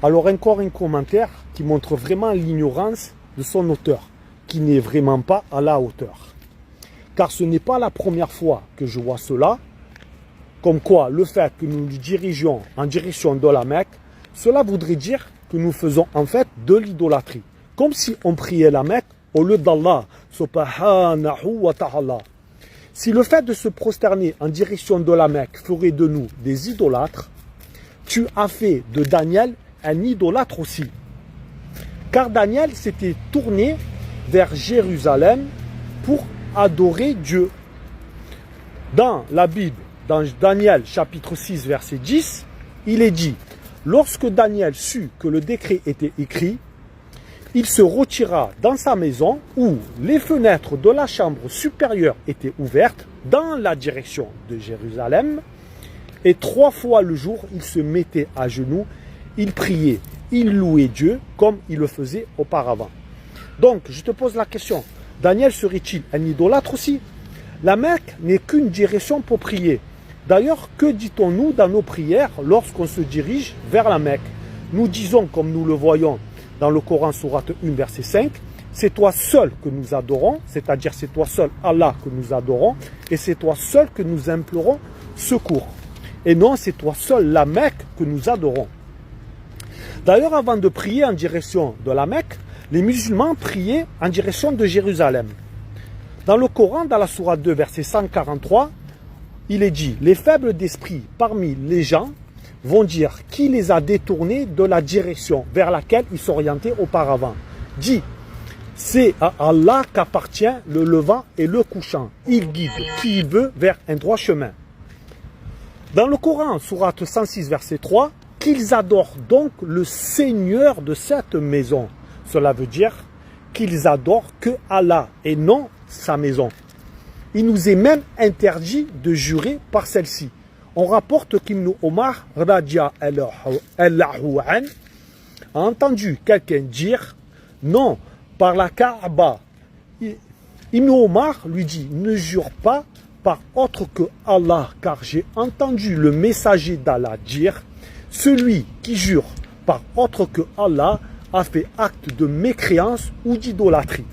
Alors encore un commentaire qui montre vraiment l'ignorance de son auteur, qui n'est vraiment pas à la hauteur. Car ce n'est pas la première fois que je vois cela, comme quoi le fait que nous nous dirigeons en direction de la Mecque, cela voudrait dire que nous faisons en fait de l'idolâtrie. Comme si on priait la Mecque au lieu d'Allah, subhanahu wa ta'ala. Si le fait de se prosterner en direction de la Mecque ferait de nous des idolâtres, tu as fait de Daniel un idolâtre aussi. Car Daniel s'était tourné vers Jérusalem pour adorer Dieu. Dans la Bible, dans Daniel chapitre 6 verset 10, il est dit: lorsque Daniel sut que le décret était écrit, il se retira dans sa maison où les fenêtres de la chambre supérieure étaient ouvertes dans la direction de Jérusalem, et 3 fois le jour il se mettait à genoux, il priait, il louait Dieu comme il le faisait auparavant. Donc je te pose la question, Daniel serait-il un idolâtre aussi? La Mecque n'est qu'une direction pour prier. D'ailleurs, que dit-on-nous dans nos prières lorsqu'on se dirige vers la Mecque? Nous disons, comme nous le voyons dans le Coran, sourate 1, verset 5, c'est toi seul que nous adorons, c'est-à-dire c'est toi seul, Allah, que nous adorons, et c'est toi seul que nous implorons secours. Et non, c'est toi seul, la Mecque, que nous adorons. D'ailleurs, avant de prier en direction de la Mecque, les musulmans priaient en direction de Jérusalem. Dans le Coran, dans la sourate 2, verset 143, il est dit: les faibles d'esprit parmi les gens vont dire qui les a détournés de la direction vers laquelle ils s'orientaient auparavant. Dit: c'est à Allah qu'appartient le levant et le couchant. Il guide qui il veut vers un droit chemin. Dans le Coran, sourate 106, verset 3, qu'ils adorent donc le Seigneur de cette maison. Cela veut dire qu'ils adorent que Allah et non sa maison. Il nous est même interdit de jurer par celle-ci. On rapporte qu'Ibn Omar radiyallahu anhu a entendu quelqu'un dire: non, par la Kaaba. Ibn Omar lui dit: ne jure pas par autre que Allah, car j'ai entendu le messager d'Allah dire: celui qui jure par autre que Allah a fait acte de mécréance ou d'idolâtrie.